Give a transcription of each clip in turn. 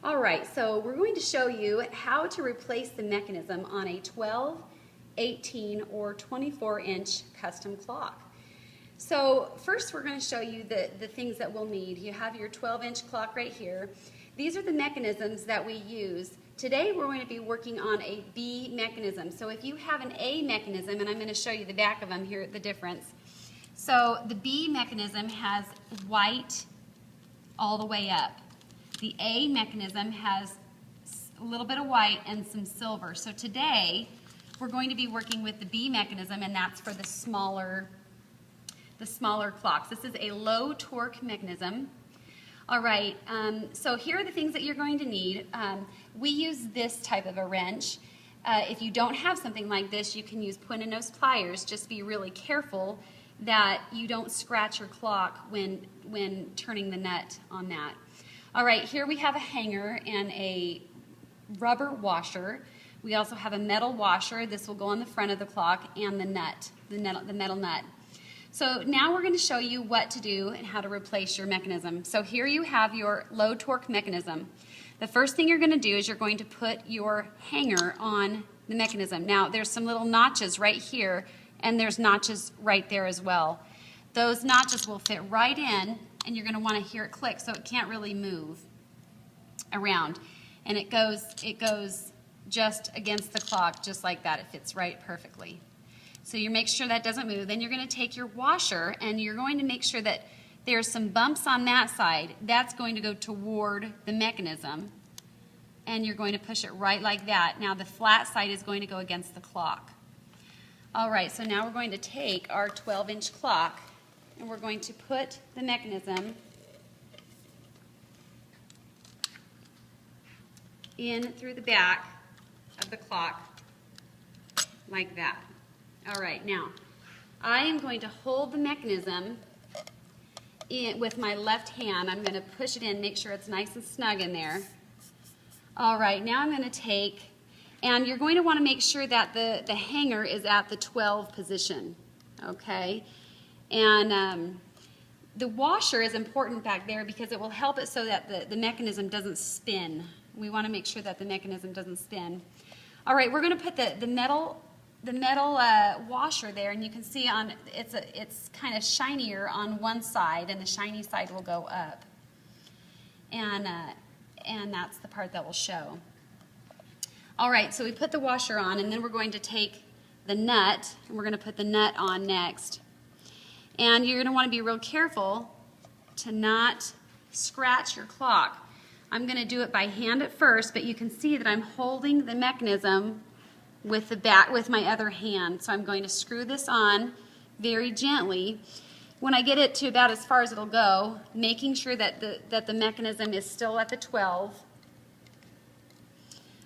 All right, so we're going to show you how to replace the mechanism on a 12, 18, or 24-inch custom clock. So first we're going to show you the things that we'll need. You have your 12-inch clock right here. These are the mechanisms that we use. Today we're going to be working on a B mechanism. So if you have an A mechanism, and I'm going to show you the back of them here, the difference. So the B mechanism has white all the way up. The A mechanism has a little bit of white and some silver. So today we're going to be working with the B mechanism, and that's for the smaller clocks. This is a low torque mechanism. All right, so here are the things that you're going to need. We use this type of a wrench. If you don't have something like this, you can use point and nose pliers. Just be really careful that you don't scratch your clock when turning the nut on that. All right, here we have a hanger and a rubber washer. We also have a metal washer. This will go on the front of the clock, and the nut, the metal nut. So now we're going to show you what to do and how to replace your mechanism. So here you have your low torque mechanism. The first thing you're going to do is you're going to put your hanger on the mechanism. Now there's some little notches right here, and there's notches right there as well. Those notches will fit right in, and you're going to want to hear it click, so it can't really move around. And it goes just against the clock, just like that. It fits right perfectly. So you make sure that doesn't move. Then you're going to take your washer, and you're going to make sure that there's some bumps on that side. That's going to go toward the mechanism, and you're going to push it right like that. Now the flat side is going to go against the clock. All right, so now we're going to take our 12-inch clock, and we're going to put the mechanism in through the back of the clock like that. All right, now I am going to hold the mechanism with my left hand. I'm going to push it in, make sure it's nice and snug in there. All right, now I'm going to take, and you're going to want to make sure that the hanger is at the 12 position, okay? And the washer is important back there because it will help it so that the mechanism doesn't spin. We want to make sure that the mechanism doesn't spin. All right, we're going to put the metal washer there, and you can see it's kind of shinier on one side, and the shiny side will go up, and that's the part that will show. All right, so we put the washer on, and then we're going to take the nut, and we're going to put the nut on next. And you're going to want to be real careful to not scratch your clock. I'm going to do it by hand at first, but you can see that I'm holding the mechanism with my other hand. So I'm going to screw this on very gently. When I get it to about as far as it'll go, making sure that the mechanism is still at the 12,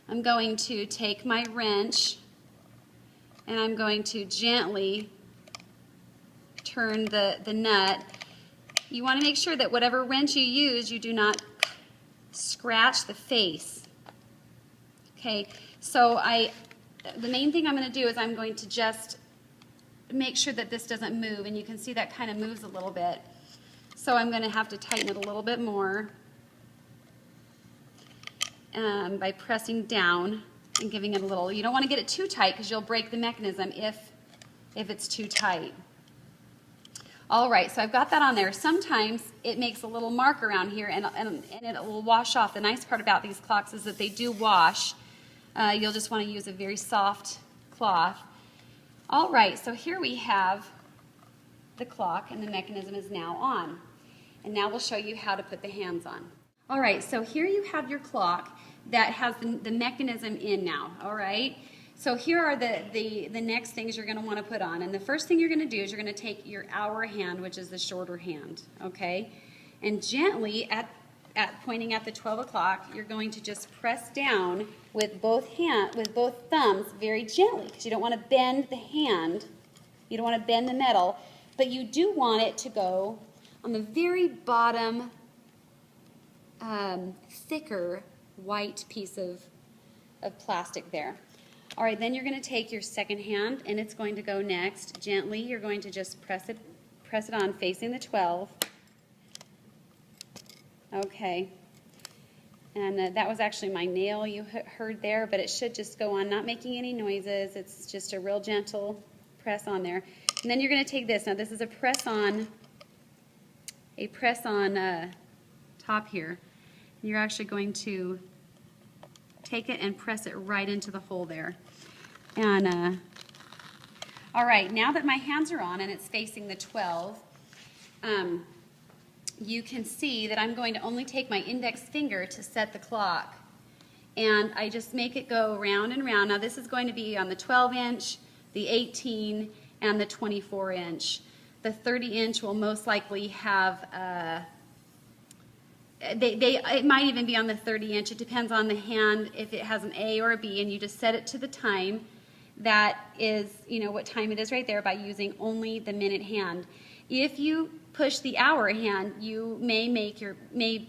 I'm going to take my wrench, and I'm going to gently turn the nut. You want to make sure that whatever wrench you use, you do not scratch the face. Okay, so the main thing I'm going to do is I'm going to just make sure that this doesn't move, and you can see that kind of moves a little bit. So I'm going to have to tighten it a little bit more by pressing down and giving it a little. You don't want to get it too tight because you'll break the mechanism if it's too tight. All right, so I've got that on there. Sometimes it makes a little mark around here, and it will wash off. The nice part about these clocks is that they do wash. You'll just want to use a very soft cloth. All right, so here we have the clock, and the mechanism is now on. And now we'll show you how to put the hands on. All right, so here you have your clock that has the mechanism in now, all right? So here are the next things you're going to want to put on. And the first thing you're going to do is you're going to take your hour hand, which is the shorter hand, okay? And gently, pointing at the 12 o'clock, you're going to just press down with both thumbs very gently, because you don't want to bend the hand. You don't want to bend the metal, but you do want it to go on the very bottom, thicker white piece of plastic there. All right, then you're going to take your second hand, and it's going to go next. Gently, you're going to just press it on facing the 12. Okay. And that was actually my nail you heard there, but it should just go on, not making any noises. It's just a real gentle press on there. And then you're going to take this. Now this is a press on top here. And you're actually going to take it and press it right into the hole there. And all right, now that my hands are on and it's facing the 12, you can see that I'm going to only take my index finger to set the clock. And I just make it go round and round. Now this is going to be on the 12-inch, the 18, and the 24-inch. The 30-inch will most likely have, it might even be on the 30-inch. It depends on the hand, if it has an A or a B, and you just set it to the time. That is, you know, what time it is right there by using only the minute hand. If you push the hour hand, you may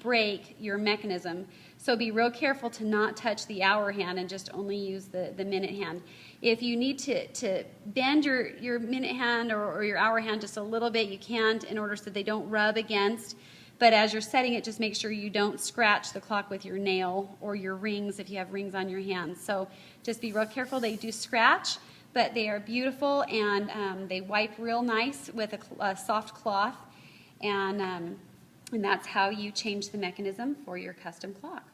break your mechanism. So be real careful to not touch the hour hand and just only use the minute hand. If you need to bend your minute hand or your hour hand just a little bit, you can, in order so they don't rub against. But as you're setting it, just make sure you don't scratch the clock with your nail or your rings if you have rings on your hands. So just be real careful. They do scratch, but they are beautiful, and they wipe real nice with a soft cloth. And that's how you change the mechanism for your custom clock.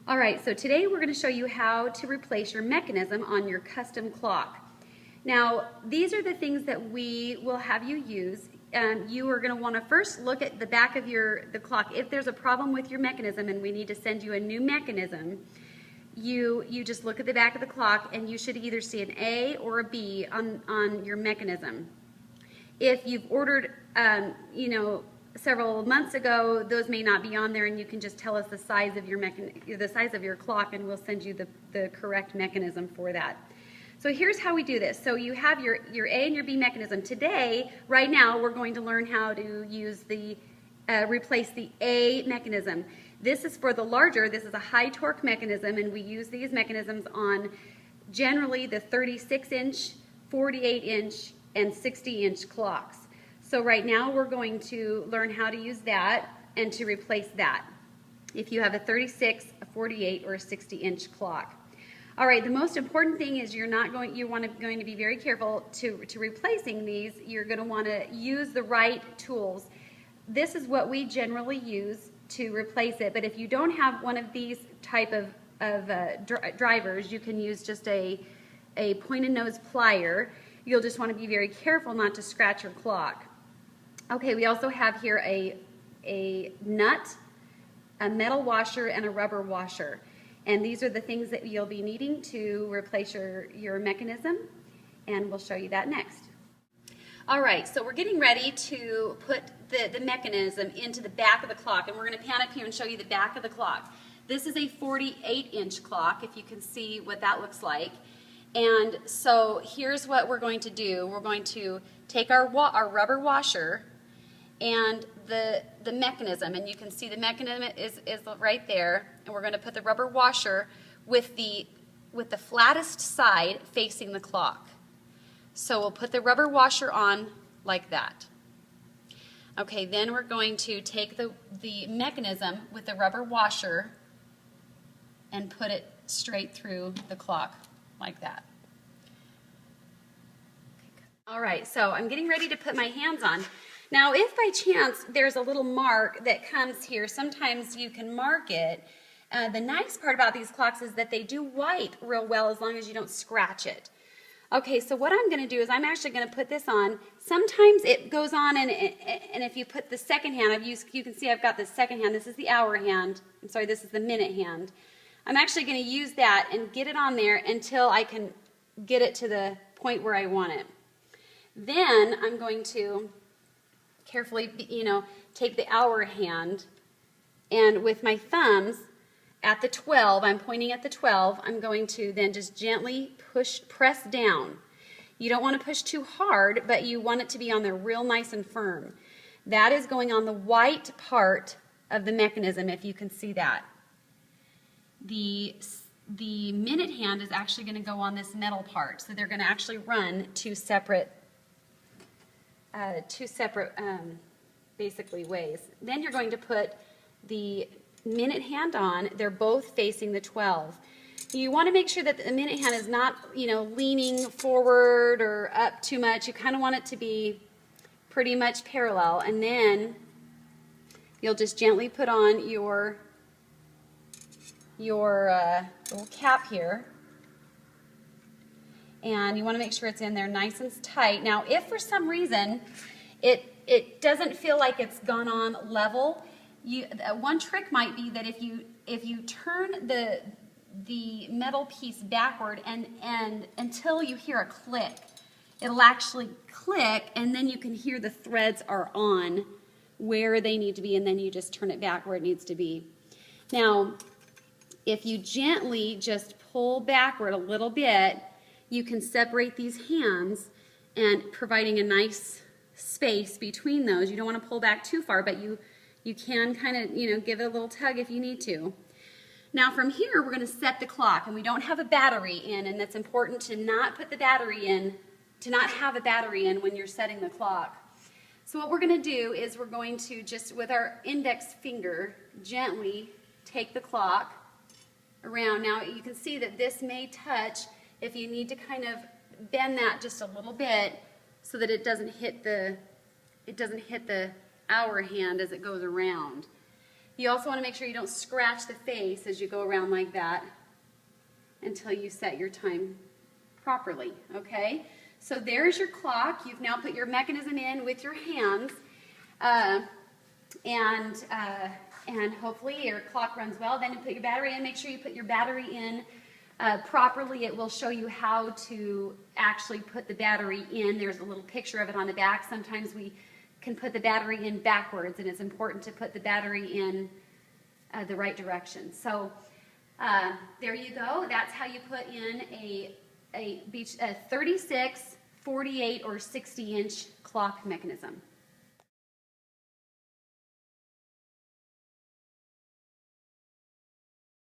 All right, so today we're going to show you how to replace your mechanism on your custom clock. Now, these are the things that we will have you use. You are going to want to first look at the back of the clock. If there's a problem with your mechanism and we need to send you a new mechanism, you just look at the back of the clock and you should either see an A or a B on your mechanism. If you've ordered, you know, several months ago, those may not be on there, and you can just tell us the size of your clock, and we'll send you the correct mechanism for that. So here's how we do this. So you have your A and your B mechanism. Today, right now, we're going to learn how to use replace the A mechanism. This is for the larger. This is a high torque mechanism, and we use these mechanisms on generally the 36-inch, 48-inch, and 60-inch clocks. So right now we're going to learn how to use that and to replace that if you have a 36, a 48, or a 60-inch clock. All right, the most important thing is you're going to be very careful to replacing these. You're going to want to use the right tools. This is what we generally use to replace it, but if you don't have one of these type of drivers, you can use just a pointed nose plier. You'll just want to be very careful not to scratch your clock. Okay, we also have here a nut, a metal washer, and a rubber washer. And these are the things that you'll be needing to replace your mechanism, and we'll show you that next. All right, so we're getting ready to put the mechanism into the back of the clock, and we're going to pan up here and show you the back of the clock. This is a 48-inch clock, if you can see what that looks like. And so here's what we're going to do. We're going to take our rubber washer and the mechanism, and you can see the mechanism is right there, and we're going to put the rubber washer with the flattest side facing the clock. So we'll put the rubber washer on like that. Okay, then we're going to take the mechanism with the rubber washer and put it straight through the clock like that. All right, so I'm getting ready to put my hands on. Now, if by chance there's a little mark that comes here, sometimes you can mark it. The nice part about these clocks is that they do wipe real well as long as you don't scratch it. Okay, so what I'm going to do is I'm actually going to put this on. Sometimes it goes on, and if you put the second hand, you can see I've got the second hand. This is the hour hand. I'm sorry, this is the minute hand. I'm actually going to use that and get it on there until I can get it to the point where I want it. Then I'm going to carefully, take the hour hand, and with my thumbs at the 12, I'm pointing at the 12, I'm going to then just gently press down. You don't want to push too hard, but you want it to be on there real nice and firm. That is going on the white part of the mechanism, if you can see that. The minute hand is actually going to go on this metal part, so they're going to actually run two separate basically ways. Then you're going to put the minute hand on, they're both facing the 12. You want to make sure that the minute hand is not, leaning forward or up too much. You kind of want it to be pretty much parallel, and then you'll just gently put on your little cap here, and you want to make sure it's in there nice and tight. Now, if for some reason it doesn't feel like it's gone on level, one trick might be that if you turn the metal piece backward and until you hear a click, it'll actually click, and then you can hear the threads are on where they need to be, and then you just turn it back where it needs to be. Now, if you gently just pull backward a little bit, you can separate these hands, and providing a nice space between those. You don't want to pull back too far, but you can kind of, give it a little tug if you need to. Now from here, we're going to set the clock, and we don't have a battery in, and it's important to not put the battery in, to not have a battery in when you're setting the clock. So what we're going to do is we're going to just, with our index finger, gently take the clock around. Now you can see that this may touch if you need to kind of bend that just a little bit so that it doesn't hit the hour hand as it goes around. You also want to make sure you don't scratch the face as you go around like that until you set your time properly, okay? So there's your clock. You've now put your mechanism in with your hands, and hopefully your clock runs well. Then you put your battery in. Make sure you put your battery in properly. It will show you how to actually put the battery in. There's a little picture of it on the back. Sometimes we can put the battery in backwards, and it's important to put the battery in the right direction. So there you go. That's how you put in a 36, 48, or 60-inch clock mechanism.